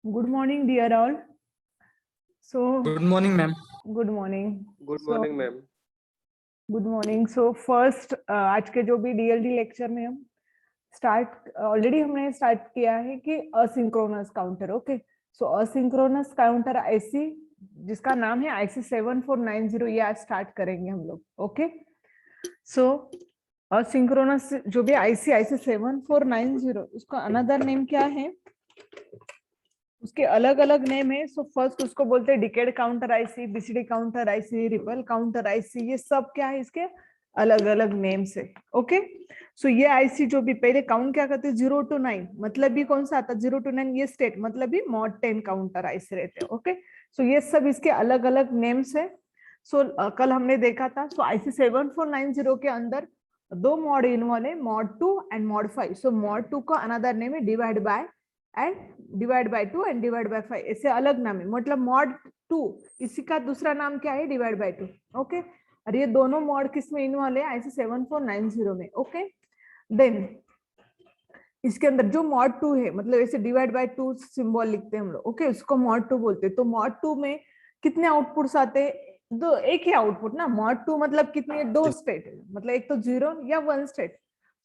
Good morning, dear all. So, Good morning, ma'am. good morning. Good So, morning ma'am. good morning. So, first आज के जो भी DLD lecture में हम already हमने स्टार्ट किया है कि असिंक्रोनस काउंटर। ओके, सो असिंक्रोनस काउंटर आईसी जिसका नाम है IC 7490, ये आज स्टार्ट करेंगे हम लोग। ओके, सो असिंक्रोनस जो भी IC 7490, उसका अनदर नेम क्या है, उसके अलग अलग नेम है। सो फर्स्ट उसको बोलते हैं decade counter IC, BCD counter IC, ripple counter IC, ये सब क्या है, इसके अलग अलग नेम से। ओके, सो ये आईसी जो भी पहले काउंट क्या करते हैं 0 to 9, मतलब भी कौन सा आता है 0 to 9, ये स्टेट मतलब भी मॉड 10 काउंटर आईसी रहते हैं। ओके, सो ये सब इसके अलग अलग नेम्स है। सो कल हमने देखा था, सो IC 7490 के अंदर दो मॉड इन्वॉल्व है, mod 2 and mod 5। So mod 2 का अनदर नेम है divide by and divide by 2 and divide by 5, ऐसे अलग नाम है। मतलब मॉड 2 इसी का दूसरा नाम क्या है, डिवाइड बाय 2। ओके, और ये दोनों मॉड किस में इन्वॉल्व है, IC 7490 में। ओके, देन इसके अंदर जो मॉड 2 है, मतलब ऐसे डिवाइड बाय 2 सिंबल लिखते हैं हम लोग। ओके, उसको मॉड 2 बोलते हैं। तो मॉड 2 में कितने आउटपुट्स आते हैं, दो, एक ही आउटपुट ना। मॉड 2 मतलब कितने, दो स्टेट, मतलब एक तो 0 या 1 स्टेट।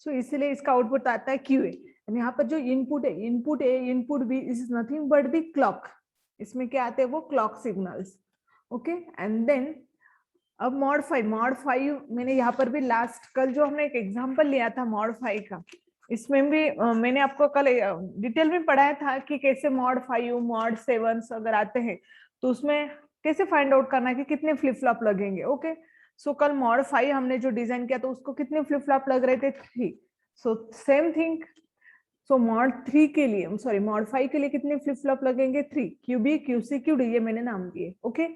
सो इसलिए इसका आउटपुट आता है QA। यहाँ पर जो इनपुट है, इनपुट भी is nothing but the clock. इसमें क्या आते हैं, वो clock signals. Okay, and then अब मॉड 5 मैंने यहाँ पर भी लास्ट कल जो हमने एक एग्जांपल लिया था मॉड 5 का, इसमें भी मैंने आपको कल डिटेल में पढ़ाया था कि कैसे मॉड 5 मॉड 7 अगर आते हैं तो उसमें कैसे फाइंड आउट करना है कि कितने फ्लिप फ्लॉप लगेंगे। ओके, सो कल मॉड 5 हमने जो डिजाइन किया तो उसको कितने फ्लिप फ्लॉप लग रहे थे, 3। सो सेम थिंग, सो मॉड 3 के लिए, सॉरी मॉड 5 के लिए कितने फ्लिप फ्लॉप लगेंगे, 3। QB QC QD ये मैंने नाम दिए। ओके,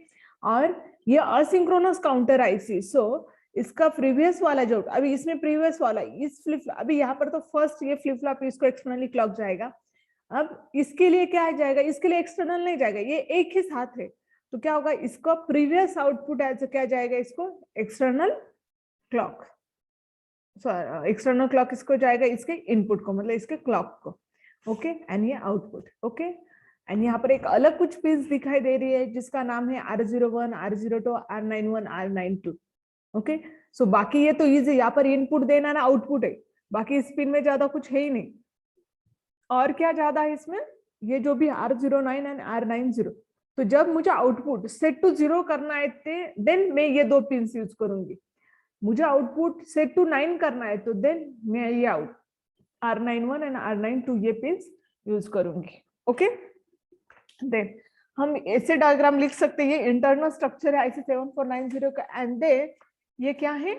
और ये असिंक्रोनस काउंटर आईसी। सो इसका प्रीवियस वाला जो, अभी इसमें प्रीवियस वाला इस फ्लिप, अभी यहाँ पर तो फर्स्ट ये फ्लिप फ्लॉप इसको एक्सटर्नली क्लॉक जाएगा। अब इसके लिए क्या जाएगा, इसके लिए एक्सटर्नल नहीं जाएगा, ये एक ही साथ है। तो क्या होगा, इसको प्रीवियस आउटपुट एज क्या जाएगा, इसको एक्सटर्नल क्लॉक, एक्सटर्नल क्लॉक इसको जाएगा, इसके इनपुट को, मतलब इसके क्लॉक को। ओके, एंड ये आउटपुट। ओके, एंड यहाँ पर एक अलग कुछ पिन्स दिखाई दे रही है जिसका नाम है R01 R02 R91 R92। Okay, सो बाकी ये तो इजी, यहाँ पर इनपुट देना ना आउटपुट है, बाकी इस पिन में ज्यादा कुछ है ही नहीं। और क्या ज्यादा है इसमें, ये जो भी R09 एंड R90, तो जब मुझे आउटपुट सेट टू 0 करना है देन मैं ये दो पिन्स यूज करूंगी। मुझे आउटपुट सेट टू 9 करना है तो देन मैं ये R91 एंड R92 ये पिन्स यूज करूंगी। ओके, देन हम ऐसे डायग्राम लिख सकते हैं, ये इंटरनल स्ट्रक्चर है IC 7490 का, एंड देन ये क्या है,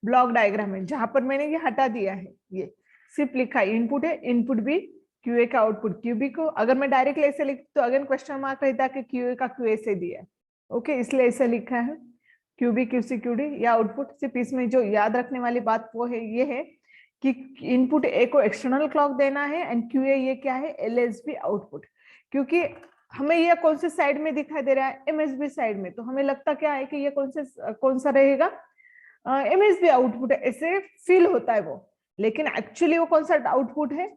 ब्लॉक डायग्राम है, जहां पर मैंने ये हटा दिया है, ये सिर्फ लिखा है इनपुट है, इनपुट भी QA का, आउटपुट QB को। अगर मैं डायरेक्टली ऐसे लिख तो अगेन क्वेश्चन मार्क रहता कि QA का QA से दिया है। ओके, इसलिए ऐसे लिखा है QB QC QD या आउटपुट। सिर्फ इसमें जो याद रखने वाली बात वो है, ये है कि इनपुट A को एक्सटर्नल क्लॉक देना है एंड QA ये क्या है, LSB आउटपुट। क्योंकि हमें ये कौन से साइड में दिखाई दे रहा है, MSB साइड में, तो हमें लगता क्या है कि ये कौन सा रहेगा, MSB आउटपुट है, ऐसे फील होता है वो, लेकिन एक्चुअली वो कौन सा आउटपुट है,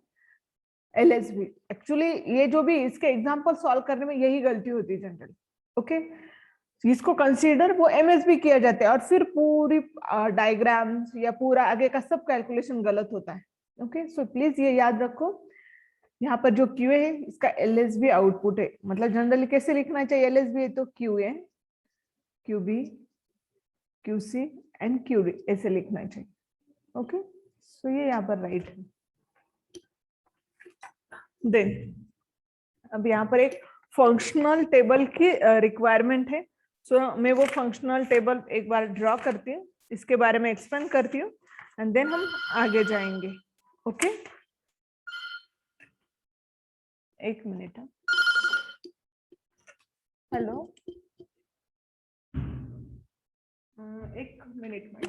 LSB। एक्चुअली ये जो भी इसके एग्जांपल सॉल्व करने में यही गलती होती है जनरली। ओके, इसको कंसीडर वो MSB किया जाता है और फिर पूरी डायग्राम्स या पूरा आगे का सब कैलकुलेशन गलत होता है। ओके, सो प्लीज ये याद रखो, यहाँ पर जो QA है इसका LSB आउटपुट है, मतलब जनरली कैसे लिखना चाहिए, LSB है तो QA QB QC and QD ऐसे लिखना चाहिए। ओके, सो ये यहाँ पर राइट है। देन अब यहाँ पर एक फंक्शनल टेबल की रिक्वायरमेंट है। सो मैं वो फंक्शनल टेबल एक बार ड्रॉ करती हूँ, इसके बारे में एक्सप्लेन करती हूँ एंड देन हम आगे जाएंगे। ओके, एक मिनट। हेलो, एक मिनट में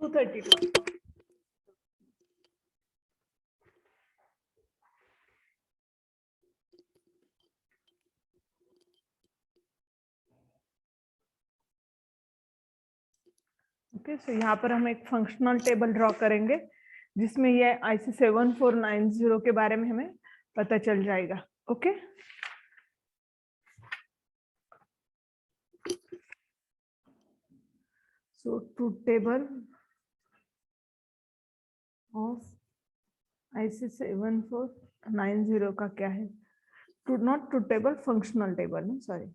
232। ओके, सो यहाँ पर हम एक फंक्शनल टेबल ड्रॉ करेंगे जिसमें ये IC 7490 के बारे में हमें पता चल जाएगा। Okay, so truth table of IC 7490 का क्या है? Not truth table, functional table है, सॉरी,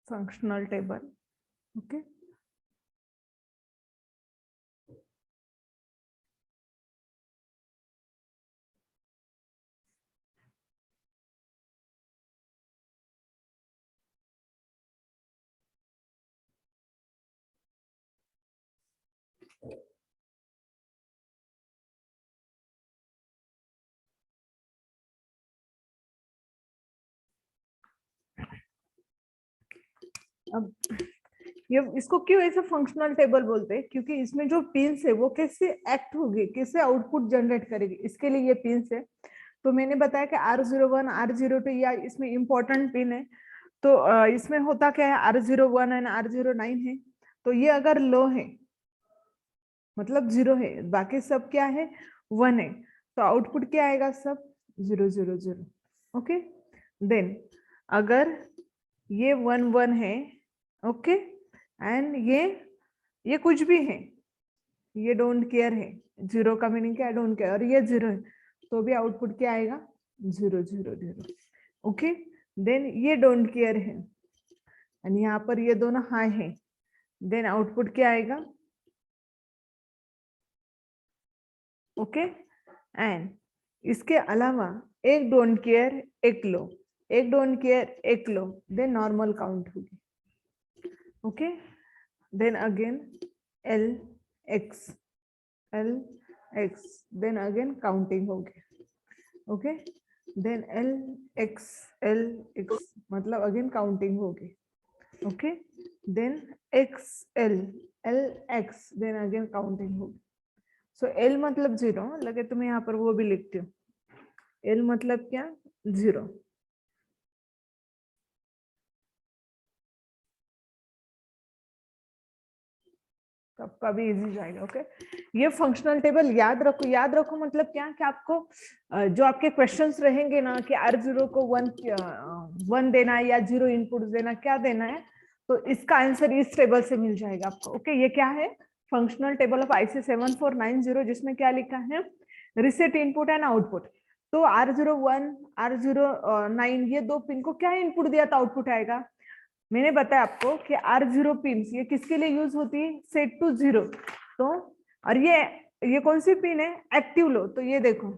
फंक्शनल टेबल। ओके, अब ये इसको क्यों ऐसे फंक्शनल टेबल बोलते हैं? क्योंकि इसमें जो पिन्स है वो कैसे एक्ट होगी, कैसे आउटपुट जनरेट करेगी, इसके लिए ये पिन्स है। तो मैंने बताया कि R01, R02 या इसमें इंपॉर्टेंट पिन है। तो इसमें होता क्या है, R01 एंड R09 है। तो ये अगर लो है मतलब 0 है, बाकी सब क्या है, 1 है, तो आउटपुट क्या आएगा, सब 0 0 0। ओके, देन अगर ये 1 1 है, ओके, एंड ये कुछ भी है, ये डोंट केयर है, 0 का मीनिंग क्या है, डोंट केयर, और ये 0 है, तो भी आउटपुट क्या आएगा, 0 0 0। ओके, देन ये डोंट केयर है एंड यहाँ पर ये दोनों हाई है, देन आउटपुट क्या आएगा, ओके, एंड इसके अलावा एक डोंट केयर, एक लो, एक डोंट केयर, एक लो, देन नॉर्मल काउंट होगी। Okay, then again L X L X, then again counting होगी। Okay, then L X L X मतलब अगेन काउंटिंग होगी। Okay, then X L L X, then again counting होगी। So L मतलब 0, लगे तो मैं यहाँ पर वो भी लिखती हूँ, L मतलब क्या, 0। सबका भी इजी जाएगा। ओके, ये फंक्शनल टेबल याद रखो, याद रखो मतलब क्या कि आपको जो आपके क्वेश्चंस रहेंगे ना कि R0 को 1 देना है या 0 इनपुट देना, क्या देना है, तो इसका आंसर इस टेबल से मिल जाएगा आपको। ओके, ये क्या है, फंक्शनल टेबल ऑफ IC 7490, जिसमें क्या लिखा है, रिसेट इनपुट एंड आउटपुट। तो R01 R09 ये दो पिन को क्या इनपुट दिया था, आउटपुट आएगा। मैंने बताया आपको कि R0 पिन ये किसके लिए यूज होती है, सेट टू 0। तो और ये कौन सी पिन है, एक्टिव लो। तो ये देखो,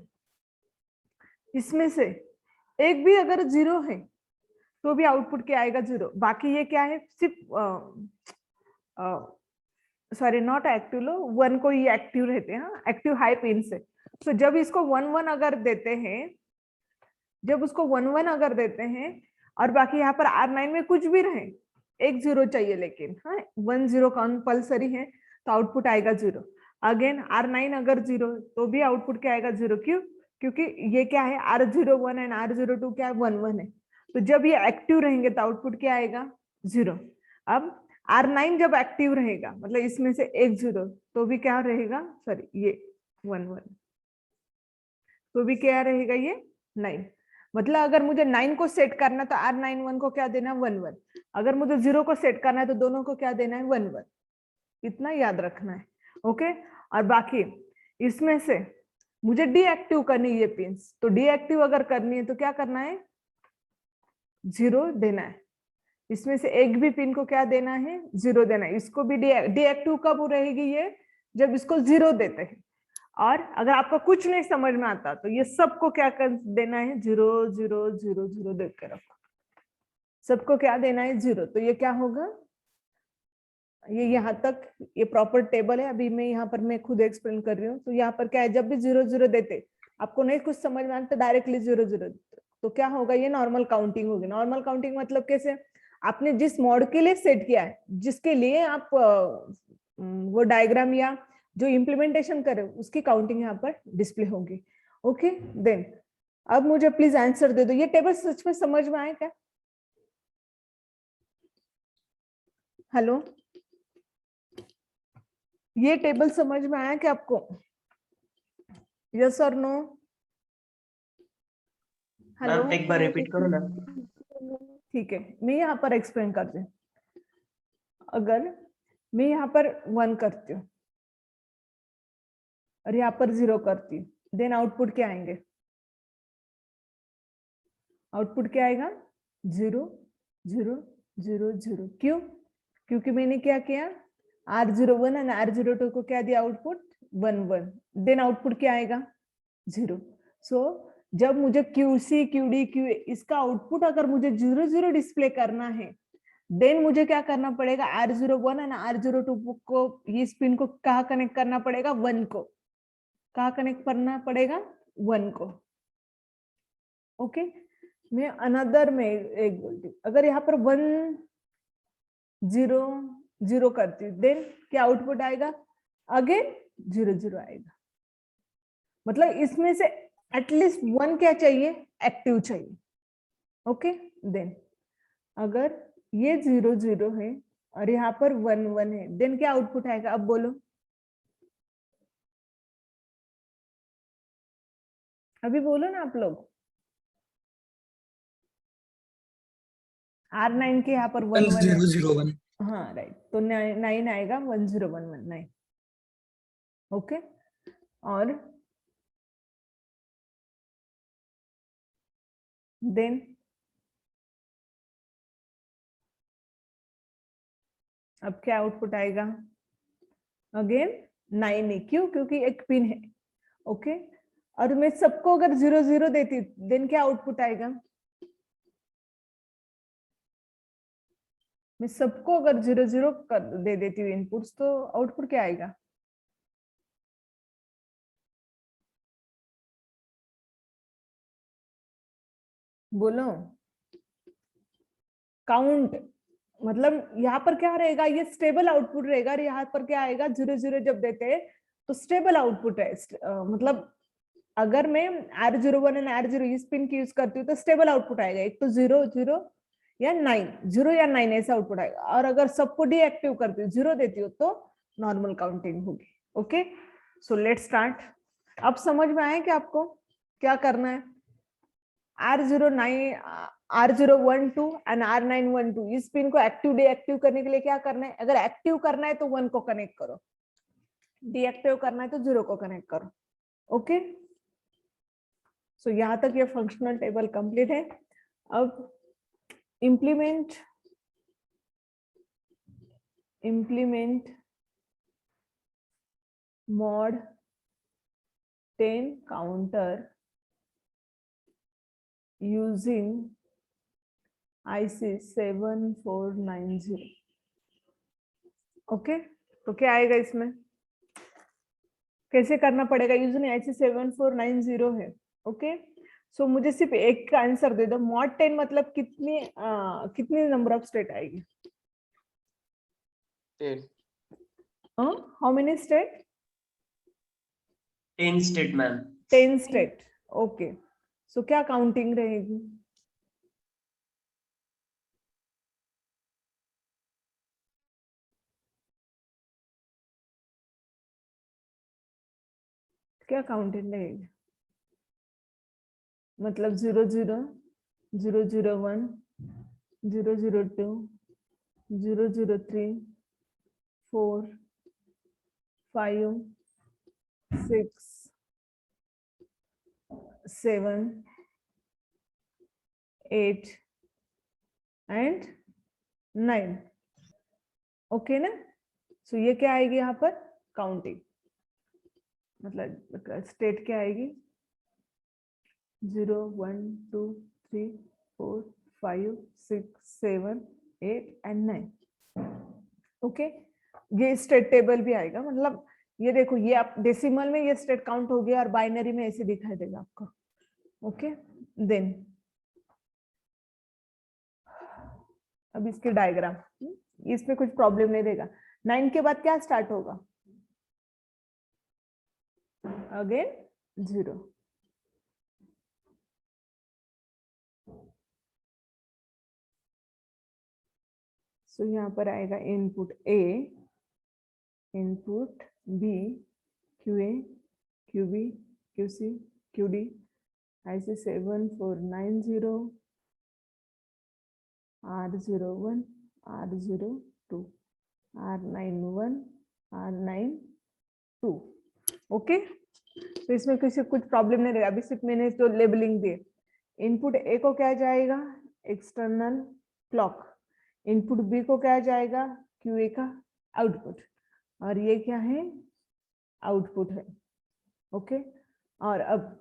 इसमें से एक भी अगर 0 है तो भी आउटपुट क्या आएगा, 0। बाकी ये क्या है, सिर्फ सॉरी नॉट एक्टिव लो, 1 को ही एक्टिव रहते हैं, एक्टिव हाई पिन से। तो जब इसको 1 1 अगर देते हैं, जब उसको 1 1 अगर देते हैं और बाकी यहाँ पर R9 में कुछ भी रहे, एक 0 चाहिए, लेकिन हाँ 1 0 कंपल्सरी है, तो आउटपुट आएगा 0। अगेन R9 अगर 0 तो भी आउटपुट क्या आएगा, 0। क्यों, क्योंकि ये क्या है, R01 एंड R02 क्या है, 1 1 है। तो जब ये एक्टिव रहेंगे तो आउटपुट क्या आएगा, 0। अब R9 जब एक्टिव रहेगा, मतलब इसमें से एक 0, तो भी क्या रहेगा, सॉरी ये 1 1, तो भी क्या रहेगा, ये 9। मतलब अगर मुझे 9 को सेट करना तो R91 को क्या देना, 1 1। अगर मुझे 0 को सेट करना है तो दोनों को क्या देना है, 1 1। इतना याद रखना है। ओके, और बाकी इसमें से मुझे डीएक्टिव करनी है ये पिंस, तो डीएक्टिव अगर करनी है तो क्या करना है, 0 देना है। इसमें से एक भी पिन को क्या देना है, 0 देना है। इसको भी डीएक्टिव कब रहेगी ये, जब इसको 0 देते हैं। और अगर आपको कुछ नहीं समझ में आता तो ये सबको क्या कर देना है, 0 0 0 0 देख के रखो, सबको क्या देना है, 0। तो ये क्या होगा, ये यहाँ तक ये प्रॉपर टेबल है। अभी मैं यहाँ पर मैं खुद एक्सप्लेन कर रही हूँ। तो यहाँ पर क्या है, जब भी 0 0 देते, आपको नहीं कुछ समझ में आता, डायरेक्टली 0 0, तो क्या होगा, ये नॉर्मल काउंटिंग होगी। नॉर्मल काउंटिंग मतलब कैसे, आपने जिस मोड के लिए सेट किया है, जिसके लिए आप वो डायग्राम या जो इम्प्लीमेंटेशन करे, उसकी काउंटिंग यहाँ पर डिस्प्ले होगी। ओके, देन अब मुझे प्लीज आंसर दे दो, ये टेबल सच में समझ में आए क्या, हेलो। ये टेबल समझ में आया क्या आपको? यस और नो? हेलो, मैम एक बार रिपीट करो ना। ठीक है, मैं यहाँ पर एक्सप्लेन करती हूँ। अगर मैं यहाँ पर 1 करती हूँ और यहाँ पर 0 करती हूँ, देन आउटपुट क्या आएंगे? आउटपुट क्या आएगा? 0 0 0 0। क्यों? क्योंकि मैंने क्या किया, R01 और R02 को क्या दिया आउटपुट? 1 1। देन आउटपुट क्या आएगा? 0। सो जब मुझे QC QD QA इसका आउटपुट अगर मुझे 0 0 डिस्प्ले करना है, देन मुझे क्या करना पड़ेगा? R01 और R02 को, इस पिन को कहाँ कनेक्ट करना पड़ेगा? 1 को। कहाँ कनेक्ट करना पड़ेगा? 1 को। ओके, मैं अनदर में एक बोलती हूँ, अगर यहाँ पर 1 0 0 करती हूँ, देन क्या आउटपुट आएगा? अगेन 0 0 आएगा। मतलब इसमें से एटलीस्ट 1 क्या चाहिए? एक्टिव चाहिए। ओके, देन अगर ये 0 0 है और यहाँ पर 1 1 है, देन क्या आउटपुट आएगा? अब बोलो, अभी बोलो ना आप लोग। R9 के यहाँ पर 1 1 है। 1001। हाँ राइट, तो 9 आएगा, 1011 ओके। और देन अब क्या आउटपुट आएगा? अगेन 9 है। क्यों? क्योंकि एक पिन है। ओके, और मैं सबको अगर 0 0 देती, देन क्या आउटपुट आएगा? मैं सबको अगर 0 0 दे देती हूँ इनपुट्स, तो आउटपुट क्या आएगा? बोलो, काउंट। मतलब यहाँ पर क्या रहेगा? ये स्टेबल आउटपुट रहेगा। और यहाँ पर क्या आएगा? 0 0 जब देते हैं तो स्टेबल आउटपुट है। मतलब अगर मैं R01 और R0 इस पिन की यूज करती हूँ तो स्टेबल आउटपुट आएगा। एक तो 0 0 या 9, 0 या 9 ऐसा आउटपुट आएगा। और अगर सबको डीएक्टिव करती हूँ, 0 देती हूँ, तो नॉर्मल काउंटिंग होगी। Okay, so let's start. अब समझ में आया कि आपको क्या करना है? R09 R012 एंड R912 इस पिन को एक्टिव डीएक्टिव करने के लिए क्या करना है? अगर एक्टिव करना है तो 1 को कनेक्ट करो, डीएक्टिव करना है तो 0 को कनेक्ट करो। ओके, सो यहां तक ये फंक्शनल टेबल कंप्लीट है। अब implement mod 10 counter using IC 7490। Okay, तो क्या आएगा इसमें? कैसे करना पड़ेगा? यूजिंग IC 7490 है। ओके, सो मुझे सिर्फ एक का आंसर दे दो। mod 10 मतलब कितनी नंबर ऑफ स्टेट आएगी? 10 how many state? 10 state ma'am. 10 state. Okay, so क्या काउंटिंग रहेगी? क्या काउंटिंग रहेगी? मतलब 0 0 0 0 1 0 0 2 0 0 3 4 5 6 7 8 एंड 9। ओके ना? सो ये क्या आएगी यहाँ पर? काउंटिंग। मतलब स्टेट क्या आएगी? 0 1 2 3 4 5 6 7 8 एंड 9। ओके, ये स्टेट टेबल भी आएगा। मतलब ये देखो, ये आप डेसिमल में ये स्टेट काउंट हो गया और बाइनरी में ऐसे दिखाई देगा आपको। ओके, देन अब इसके डायग्राम, इसमें कुछ प्रॉब्लम नहीं देगा। 9 के बाद क्या स्टार्ट होगा? अगेन 0। सो यहाँ पर आएगा input A, input B, Q A, Q B, Q C, Q D, ऐसे 7490, R01, R02, R91, R92। Okay, तो इसमें किसी कुछ प्रॉब्लम नहीं रहेगा। अभी सिर्फ मैंने जो लेबलिंग दी, इनपुट ए को क्या जाएगा, एक्सटर्नल क्लॉक, इनपुट बी को क्या जाएगा, क्यू ए का आउटपुट, और ये क्या है, आउटपुट है। ओके, और अब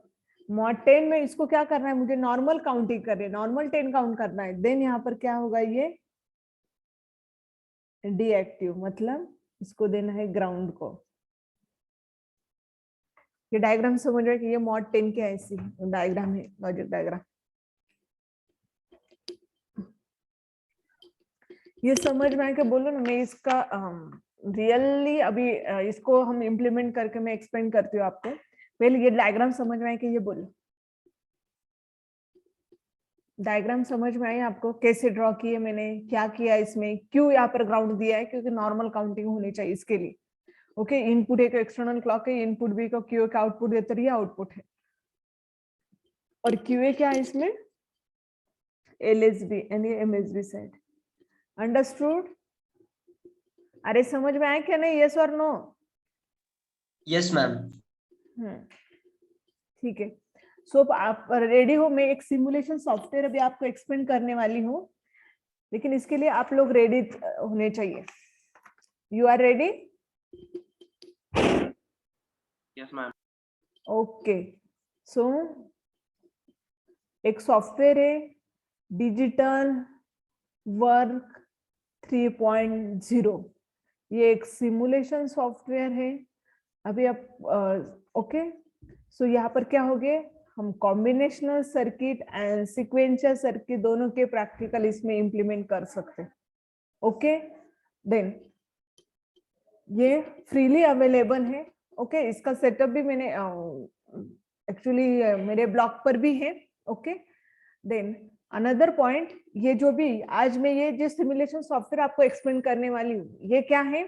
मॉड 10 में इसको क्या करना है, मुझे नॉर्मल काउंटिंग करनी है, नॉर्मल 10 काउंट करना है। देन यहाँ पर क्या होगा, ये डीएक्टिव, मतलब इसको देना है ग्राउंड को। ये डायग्राम समझ रहे हैं कि ये मॉड 10 के ऐसी डायग्राम है, लॉजिक डायग्राम। ये समझ में आए कि बोलो ना, मैं इसका रियली अभी इसको हम इम्प्लीमेंट करके मैं एक्सप्लेन करती हूँ आपको। पहले ये डायग्राम समझ में आए कि ये बोलो, डायग्राम समझ में आई आपको, कैसे ड्रॉ किए मैंने, क्या किया इसमें, क्यों यहाँ पर ग्राउंड दिया है, क्योंकि नॉर्मल काउंटिंग होनी चाहिए इसके लिए। ओके, इनपुट एक एक्सटर्नल क्लॉक है, इनपुट बी को क्यू का आउटपुट देते रहिए, आउटपुट है। और क्यूए क्या है इसमें, एलएसबी यानी एमएसबी सेट। अंडरस्टूड? अरे समझ में आया क्या नहीं, यस और नो? Yes ma'am. ठीक है, सो आप रेडी हो? मैं एक सिमुलेशन सॉफ्टवेयर अभी आपको एक्सप्लेन करने वाली हूँ, लेकिन इसके लिए आप लोग रेडी होने चाहिए। You are ready? Yes ma'am. Okay, so एक सॉफ्टवेयर है डिजिटल वर्क 3.0, ये एक सिमुलेशन सॉफ्टवेयर है। अभी आप ओके, सो यहाँ पर क्या हो गए, हम combinational circuit and sequential circuit दोनों के प्रैक्टिकल इसमें इंप्लीमेंट कर सकते हैं। ओके, देन ये फ्रीली अवेलेबल है। ओके, इसका सेटअप भी मैंने एक्चुअली मेरे ब्लॉग पर भी है। ओके, देन अनदर पॉइंट, ये जो भी आज मैं ये जो सिमुलेशन सॉफ्टवेयर आपको एक्सप्लेन करने वाली हूँ, ये क्या है,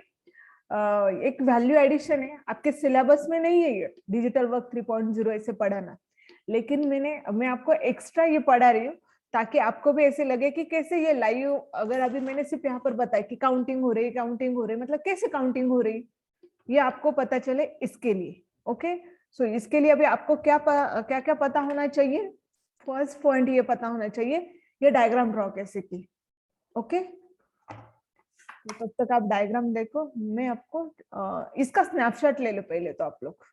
एक वैल्यू एडिशन है। आपके सिलेबस में नहीं है ये डिजिटल वर्क 3.0 ऐसे पढ़ाना, लेकिन मैं आपको एक्स्ट्रा ये पढ़ा रही हूँ ताकि आपको भी ऐसे लगे कि कैसे ये लाइव, अगर अभी मैंने सिर्फ यहाँ पर बताया कि काउंटिंग हो रही है, काउंटिंग हो रही है, मतलब कैसे काउंटिंग हो रही, ये आपको पता चले इसके लिए। ओके, सो इसके लिए अभी आपको क्या क्या पता होना चाहिए? फर्स्ट पॉइंट ये पता होना चाहिए ये डायग्राम ड्रॉ कैसे की। ओके, तब तक आप डायग्राम देखो, मैं आपको इसका स्नैपशॉट ले लो पहले तो। आप लोग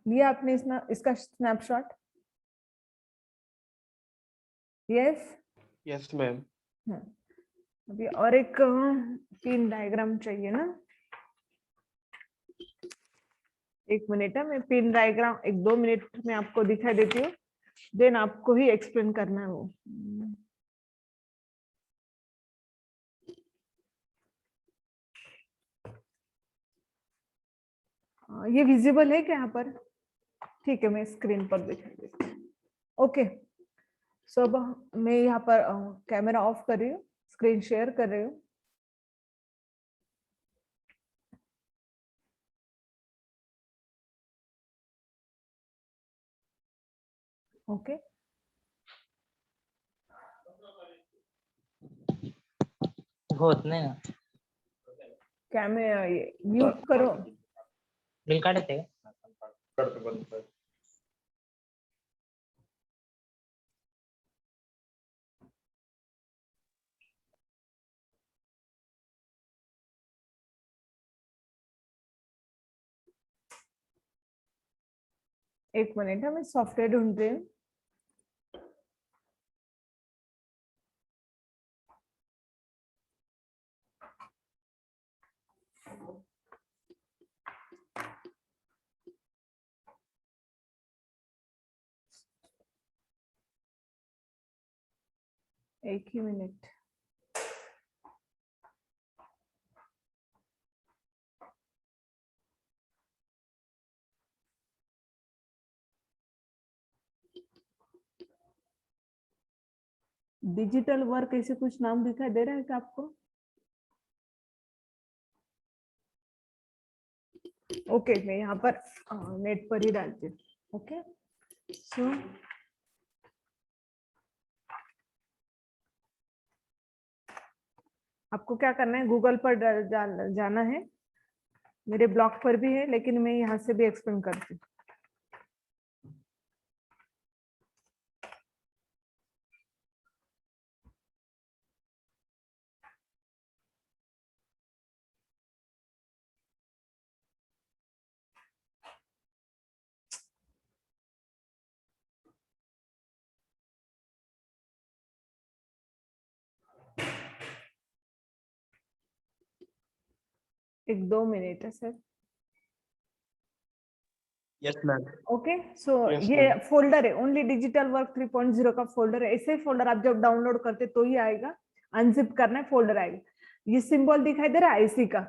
लिया आपने इसका स्नैपशॉट? Yes yes ma'am. अभी और एक पिन डायग्राम चाहिए ना, एक मिनट है, मैं पिन डायग्राम 1-2 मिनट में आपको दिखा देती हूँ, देन आपको ही एक्सप्लेन करना है वो। ये विजिबल है क्या यहाँ पर? ठीक है, मैं स्क्रीन पर दिखा देती हूँ। ओके, सो अब मैं यहाँ पर कैमरा ऑफ कर रही हूँ, स्क्रीन शेयर कर रही हूँ। ओके, होत नाही ना, कैमरा म्यूट करो। बिल काढते का? एक मिनट है, मैं सॉफ्टवेयर ढूंढ रही हूँ। एक ही मिनट। डिजिटल वर्क ऐसे कुछ नाम दिखाई दे रहा है क्या आपको? ओके मैं यहाँ पर नेट पर ही डालती हूँ. ओके सो आपको क्या करना है, गूगल पर जाना है. मेरे ब्लॉग पर भी है लेकिन मैं यहाँ से भी एक्सप्लेन करती हूँ. एक 2 मिनट है sir. Yes, ma'am. Okay so Yes, ये ma'am. फोल्डर है, ओनली डिजिटल वर्क 3.0 का फोल्डर है. ऐसे फोल्डर आप जब डाउनलोड करते तो ही आएगा. अनजिप करना है, फोल्डर आएगा. ये सिंबल दिखाई दे रहा है आईसी का.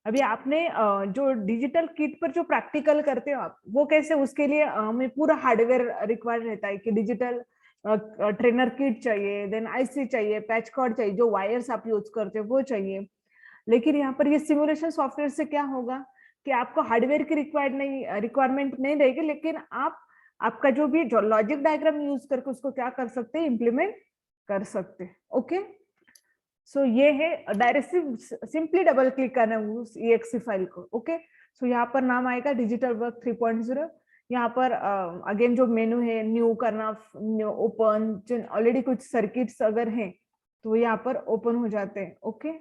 अभी आपने जो डिजिटल किट पर जो प्रैक्टिकल करते हो आप, वो कैसे, उसके लिए हमें पूरा हार्डवेयर रिक्वायर्ड रहता है कि डिजिटल ट्रेनर किट चाहिए, देन आईसी चाहिए, पैच कॉर्ड चाहिए, जो वायर्स आप यूज करते हो वो चाहिए. लेकिन यहाँ पर ये सिमुलेशन सॉफ्टवेयर से क्या होगा कि आपको हार्डवेयर की रिक्वायरमेंट नहीं रहेगी, लेकिन आप आपका जो भी जो लॉजिक डायग्राम यूज करके उसको क्या कर सकते हैं, इम्प्लीमेंट कर सकते हैं. ओके सो ये है डायरेक्ट, सिंपली डबल क्लिक करना है उस EXE फाइल को. ओके सो यहाँ पर नाम आएगा डिजिटल वर्क 3.0. यहाँ पर अगेन जो मेनू है, न्यू करना, ओपन, जो ऑलरेडी कुछ सर्किट्स अगर हैं तो यहाँ पर ओपन हो जाते हैं. ओके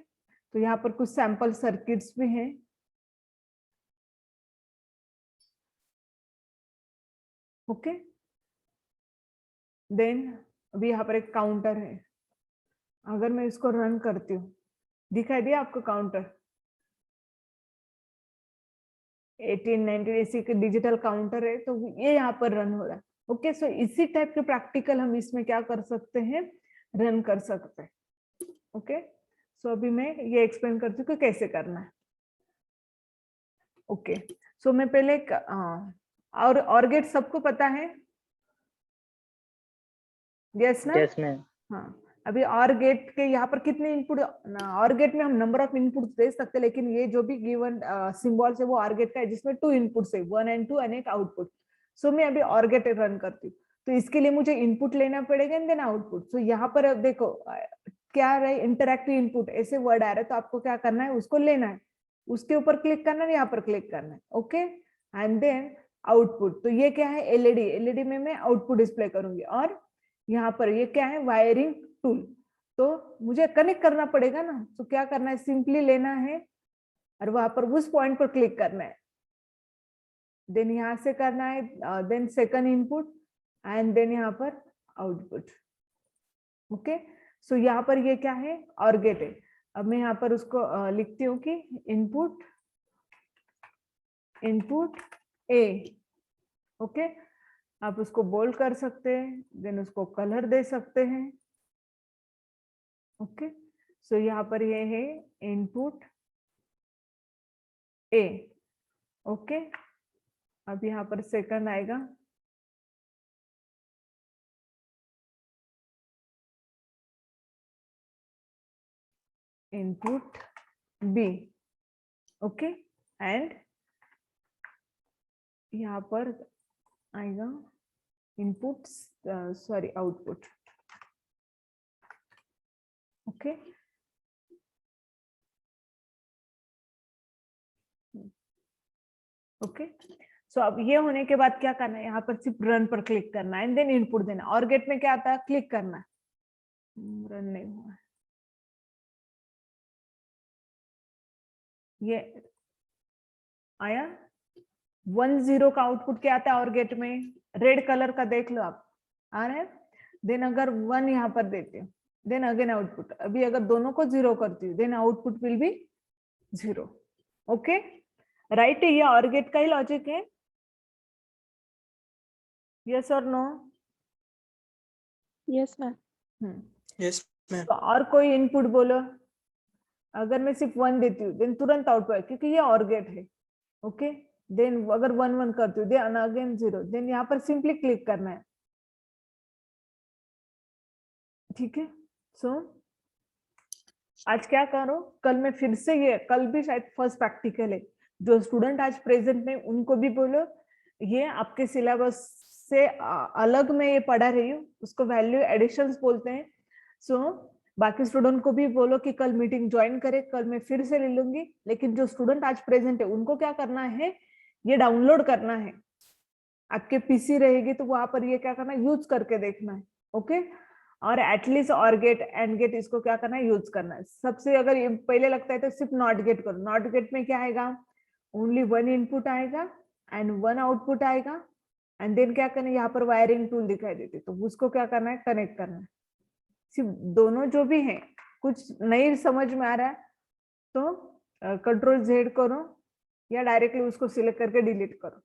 तो यहाँ पर कुछ सैंपल सर्किट्स भी हैं. ओके देन अभी यहाँ पर एक काउंटर है. अगर मैं इसको रन करती हूँ, दिखाई दिया आपको काउंटर 18, 19 इसी के डिजिटल काउंटर है, तो ये यहाँ पर रन हो रहा है. ओके सो इसी टाइप के प्रैक्टिकल हम इसमें क्या कर सकते हैं, रन कर सकते हैं. ओके सो अभी मैं ये एक्सप्लेन करती हूँ कि कैसे करना है. ओके सो मैं पहले और गेट सबको पता है, यस ना? Yes ma'am. हाँ अभी और गेट के यहाँ पर कितने इनपुट, और गेट में हम नंबर ऑफ इनपुट दे सकते हैं, लेकिन ये जो भी गिवन सिंबल है वो और गेट का है, जिसमें 2 इनपुट है, 1 and 2 एंड एक आउटपुट. सो मैं अभी और गेट रन करती हूँ, तो इसके लिए मुझे इनपुट लेना पड़ेगा एंड देन आउटपुट. सो यहाँ पर अब देखो क्या रहे, इंटरैक्टिव इनपुट ऐसे वर्ड आ रहा है, तो आपको क्या करना है, उसको लेना है, उसके ऊपर क्लिक करना है, यहाँ पर क्लिक करना है. Okay and then output. तो ये क्या है, एलईडी में मैं आउटपुट डिस्प्ले करूंगी. और यहाँ पर ये क्या है, वायरिंग टूल. तो मुझे कनेक्ट करना पड़ेगा ना, तो क्या करना है, सिंपली लेना है और वहां पर उस पॉइंट पर क्लिक करना है. देन यहाँ से करना है, then second input and then यहाँ पर आउटपुट. ओके सो यहाँ पर ये क्या है, और गेट है. अब मैं यहाँ पर उसको लिखती हूँ कि इनपुट ए. ओके आप उसको बोल्ड कर सकते हैं, देन उसको कलर दे सकते हैं. ओके सो यहाँ पर ये है इनपुट ए. ओके अब यहाँ पर सेकंड आएगा, इनपुट बी. ओके एंड यहाँ पर आएगा input, sorry output. Okay okay so अब ये होने के बाद क्या करना है, यहाँ पर सिर्फ रन पर क्लिक करना है एंड देन इनपुट देना. और गेट में क्या आता है, क्लिक करना है. रन नहीं हुआ है ये, आया 10 का आउटपुट क्या आता है और गेट में, रेड कलर का देख लो आप, आ रहा है. देन अगर 1 यहाँ पर देते हो, देन अगेन आउटपुट. अभी अगर दोनों को 0 करती हूँ, then output will be 0. Okay right, ये और गेट का ही लॉजिक है, यस और no? Yes ma'am. Yes, ma'am. तो और कोई इनपुट बोलो. अगर मैं सिर्फ 1 देती हूँ, देन तुरंत आउटपुट है, क्योंकि ये और गेट है. ओके देन अगर 1 करती हूँ, देन अगेन 0, देन यहाँ पर सिंपली क्लिक करना है. ठीक है सो आज क्या करो, कल मैं फिर से, ये कल भी शायद फर्स्ट प्रैक्टिकल है, जो स्टूडेंट आज प्रेजेंट में उनको भी बोलो ये आपके सिलेबस से अलग मैं ये पढ़ा रही हूँ, उसको वैल्यू एडिशंस बोलते हैं। सो बाकी स्टूडेंट को भी बोलो कि कल मीटिंग ज्वाइन करे, कल मैं फिर से ले लूंगी, लेकिन जो स्टूडेंट आज प्रेजेंट है उनको क्या करना है, ये डाउनलोड करना है। आपके पीसी रहेगी तो वहां पर ये क्या करना है, यूज करके देखना है। ओके, और एटलीस्ट और गेट एंड गेट इसको क्या करना है, यूज करना है। सबसे अगर ये पहले लगता है तो सिर्फ नॉट गेट करो। नॉट गेट में क्या आएगा, ओनली वन इनपुट आएगा एंड वन आउटपुट आएगा, एंड देन क्या करना है, यहाँ पर वायरिंग टूल दिखाई देती तो उसको क्या करना है, कनेक्ट करना है। सिर्फ दोनों जो भी है, कुछ नहीं समझ में आ रहा है तो कंट्रोल जेड करो या डायरेक्टली उसको सिलेक्ट करके डिलीट करो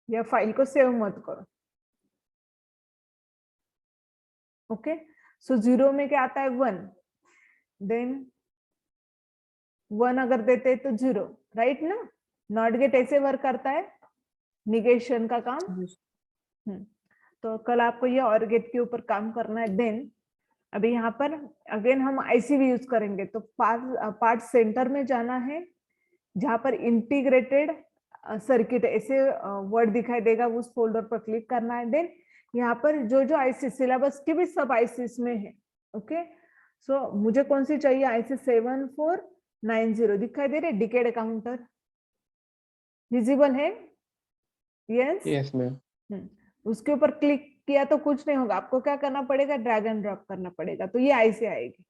या फाइल को सेव मत करो। ओके, सो 0 में क्या आता है, 1, देन 1 अगर देते हैं तो 0, राइट ना। नॉट गेट ऐसे वर्क करता है, निगेशन का काम। तो कल आपको ये और गेट के ऊपर काम करना है। देन अभी यहाँ पर अगेन हम आईसी भी यूज करेंगे, तो पार्ट सेंटर में जाना है, जहां पर इंटीग्रेटेड सर्किट ऐसे वर्ड दिखाई देगा, उस फोल्डर पर क्लिक करना है। देन यहाँ पर जो जो आईसी सिलेबस के भी सब आईसी में है। ओके, सो मुझे कौन सी चाहिए, आईसी 7490 दिखाई दे रहे, डिकेड काउंटर विजिबल है, यस Yes, ma'am. उसके ऊपर क्लिक किया तो कुछ नहीं होगा, आपको क्या करना पड़ेगा, ड्रैग एंड ड्रॉप करना पड़ेगा, तो ये आईसी आएगी।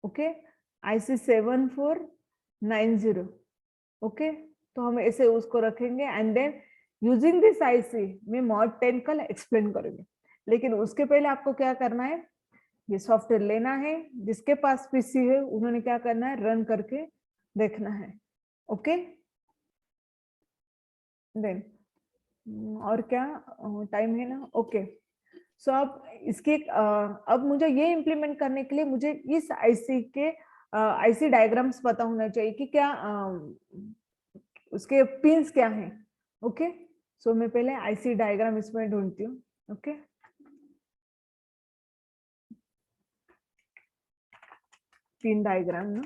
Okay, IC 7490। ओके, तो हम ऐसे उसको रखेंगे and then using this IC में मॉड 10 कल एक्सप्लेन करेंगे। लेकिन उसके पहले आपको क्या करना है, ये सॉफ्टवेयर लेना है, जिसके पास पीसी है उन्होंने क्या करना है, रन करके देखना है। ओके, देन और क्या टाइम है ना। ओके, सो अब इसके अब मुझे ये इम्प्लीमेंट करने के लिए मुझे इस आईसी के आईसी डायग्राम्स पता होना चाहिए कि क्या उसके पिंस क्या हैं। ओके, सो मैं पहले आईसी डायग्राम इसमें ढूंढती हूँ। ओके, पिन डायग्राम ना,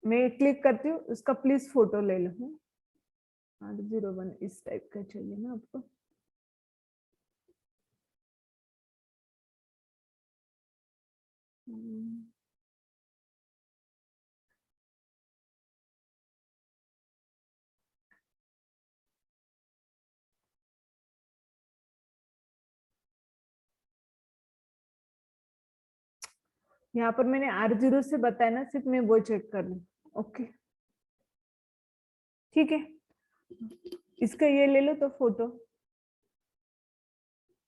मैं क्लिक करती हूँ, उसका प्लीज फोटो ले लूँ। 801 इस टाइप का चाहिए ना आपको। यहाँ पर मैंने R0 से बताया ना, सिर्फ मैं वो चेक कर लूँ। ओके, ठीक है, इसका ये ले लो तो फोटो।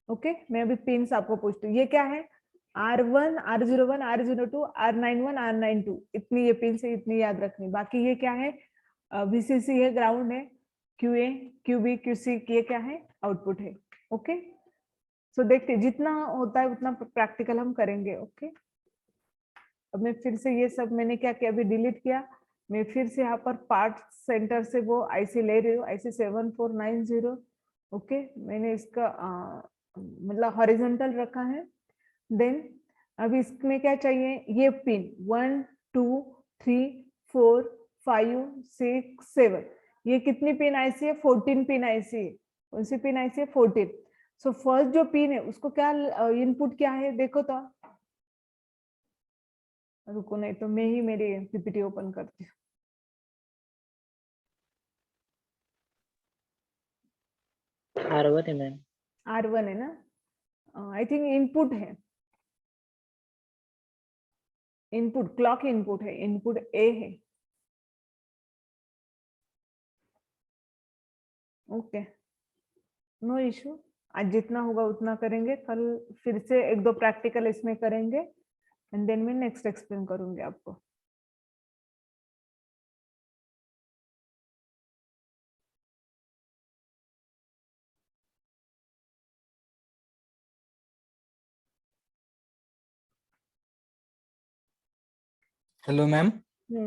ओके, मैं अभी पिंस आपको पूछती हूँ, ये क्या है, R1, R01, R02, R91, R92, इतनी ये पिन से इतनी याद रखनी। बाकी ये क्या है, VCC है, ग्राउंड है, QA, QB, QC, ये क्या है, आउटपुट है। ओके, सो देखते जितना होता है उतना प्रैक्टिकल हम करेंगे। ओके, अब मैं फिर से ये सब मैंने क्या किया, अभी डिलीट किया, मैं फिर से यहाँ पर पार्ट सेंटर से वो आईसी ले रही हूँ, आईसी 7490। ओके, मैंने इसका मतलब हॉरिजॉन्टल रखा है। देन अभी इसमें क्या चाहिए, ये पिन 1 2 3 4 5 6 7, ये कितनी पिन आईसी है, 14 पिन आईसी है। कौन सी पिन आईसी है, 14। सो फर्स्ट जो पिन है उसको क्या इनपुट क्या है, देखो तो, रुको नहीं तो मैं ही मेरी पीपीटी ओपन करती हूँ। R1 है मैम। R1 है ना, आई थिंक इनपुट है, इनपुट क्लॉक इनपुट है, इनपुट ए है। ओके, नो इशू, आज जितना होगा उतना करेंगे, कल फिर से 1-2 प्रैक्टिकल इसमें करेंगे एंड देन मैं नेक्स्ट एक्सप्लेन करूंगी आपको। Hello ma'am.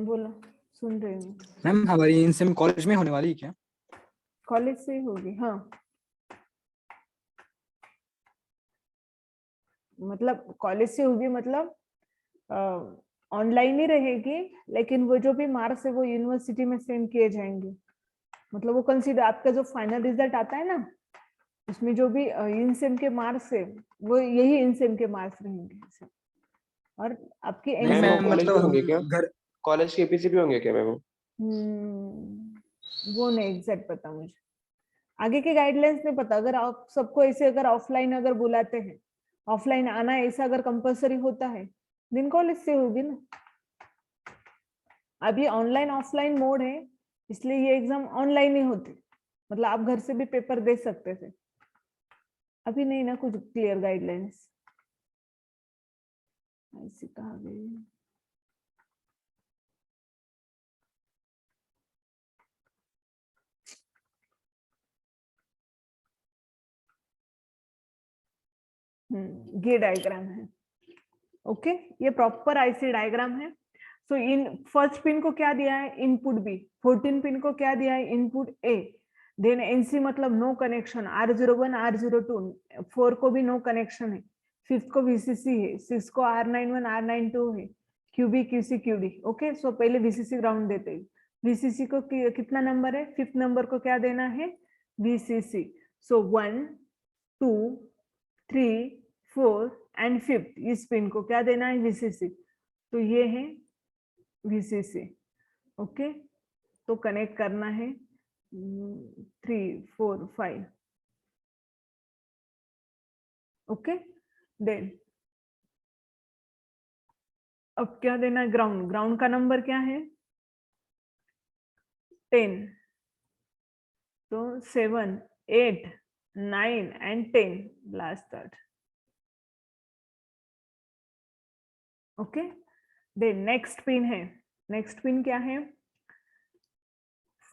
बोलो, सुन रही हूँ। मैम हमारी इनसेम कॉलेज में होने वाली है क्या? कॉलेज से ही होगी, हाँ। मतलब कॉलेज से होगी, मतलब ऑनलाइन ही रहेगी, लेकिन वो जो भी मार्क्स है वो यूनिवर्सिटी में सेंड किए जाएंगे। मतलब वो कंसीडर, आपका जो फाइनल रिजल्ट आता है ना, उसमें जो भी इन सेम के मार्क्स है वो यही इन सेम के मार्क्स रहेंगे। और आपकी नहीं मैम वो मैम, कॉलेज मतलब पे होंगे क्या? हम घर कॉलेज के पीछे भी होंगे क्या मैम वो? वो नहीं एग्जैक्ट पता मुझे, आगे के गाइडलाइंस नहीं पता। अगर आप सबको ऐसे अगर ऑफलाइन अगर बुलाते हैं, ऑफलाइन आना ऐसा अगर कंपलसरी होता है, दिन कॉलेज से होगी ना। अभी ऑनलाइन ऑफलाइन मोड है, इसलिए ये एग्जाम ऑनलाइन ही होते, मतलब आप घर से भी पेपर दे सकते थे। अभी नहीं ना कुछ क्लियर गाइडलाइंस, ऐसी कहा गई। ये डायग्राम है, ओके, ये प्रॉपर आईसी डायग्राम है। सो इन फर्स्ट पिन को क्या दिया है, इनपुट बी। 14 पिन को क्या दिया है, इनपुट ए। देन एनसी मतलब नो कनेक्शन, R01 R02, 4 को भी नो कनेक्शन है, 5th को VCC है, 6 को R91 R92 है, QB QC QD। ओके, सो पहले VCC ग्राउंड देते हैं। VCC को कितना नंबर है, 5th नंबर को क्या देना है, VCC। सो 1 2 3 4 एंड 5th, इस पिन को क्या देना है, VCC। तो ये है VCC। ओके, तो कनेक्ट करना है 3 4 5। ओके, देन अब क्या देना है, ग्राउंड। ग्राउंड का नंबर क्या है, 10। तो 7 8 9 and 10 last third. Okay, then next pin है, नेक्स्ट पिन क्या है,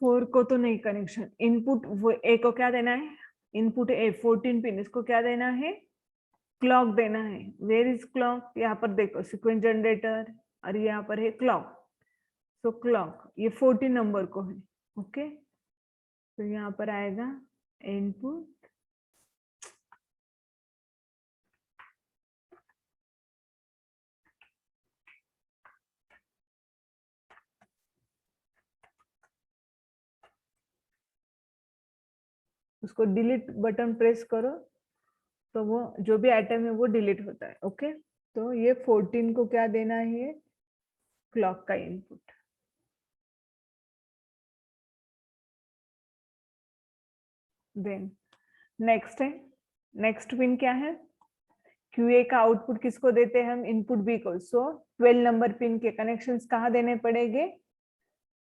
4 को तो नहीं कनेक्शन, इनपुट वो ए को क्या देना है, इनपुट ए 14 पिन, इसको क्या देना है, क्लॉक देना है। वेयर इज क्लॉक, यहाँ पर देखो सीक्वेंस जनरेटर, और यहाँ पर है क्लॉक। सो क्लॉक ये 14 नंबर को है। ओके, तो यहाँ पर आएगा इनपुट, उसको डिलीट बटन प्रेस करो तो वो जो भी आइटम है वो डिलीट होता है। ओके, तो ये 14 को क्या देना है, क्लॉक का इनपुट। देन नेक्स्ट है, नेक्स्ट पिन क्या है, QA का आउटपुट किसको देते हैं हम, इनपुट B को। सो 12 नंबर पिन के कनेक्शंस कहाँ देने पड़ेंगे,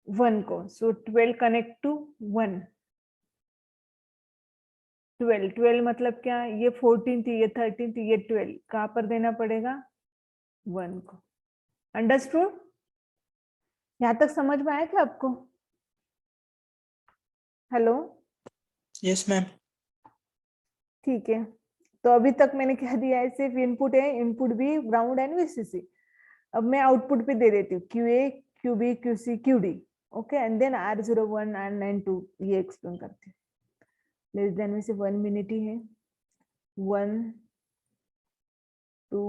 1 को। सो 12 कनेक्ट टू 1। 12 मतलब क्या, ये 14 थी, ये 13 थी, ये 12 कहाँ पर देना पड़ेगा, 1 को। अंडरस्टूड, यहाँ तक समझ में आया क्या आपको, हेलो? Yes ma'am. ठीक है, तो अभी तक मैंने क्या दिया है, सिर्फ इनपुट है, input B, ground and VCC। अब मैं आउटपुट पे दे देती हूँ QA QB QC QD। Okay, and then R01 R92 ये एक्सप्लेन करती हूँ। लेस देन में से 1 मिनट ही है, 1 2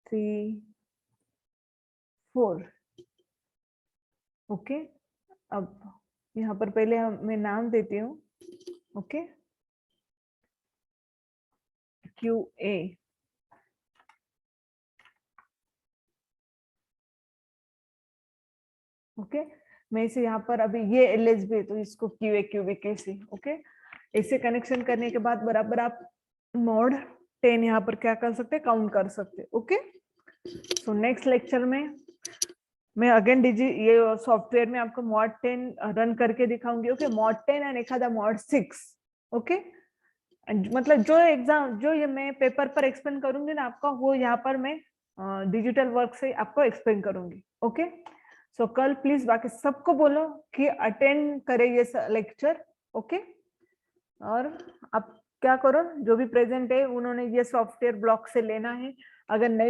3 4। ओके, अब यहाँ पर पहले मैं नाम देती हूँ। ओके, QA, ओके, मैं इसे यहाँ पर अभी ये LSB, तो इसको QA QB QC। ओके, ऐसे कनेक्शन करने के बाद बराबर आप मॉड 10 यहाँ पर क्या कर सकते, काउंट कर सकते। ओके, सो नेक्स्ट लेक्चर में मैं अगेन ये सॉफ्टवेयर में आपको मॉड 10 रन करके दिखाऊंगी। ओके, मॉड 10 एंड एखादा मॉड 6। ओके, मतलब जो एग्जाम, जो ये मैं पेपर पर एक्सप्लेन करूंगी ना आपका, वो यहाँ पर मैं डिजिटल वर्क से आपको एक्सप्लेन करूंगी। ओके, सो कल प्लीज बाकी सबको बोलो कि अटेंड करे ये लेक्चर। ओके, और आप क्या करो, जो भी प्रेजेंट है उन्होंने ये सॉफ्टवेयर ब्लॉक से लेना है, अगर नहीं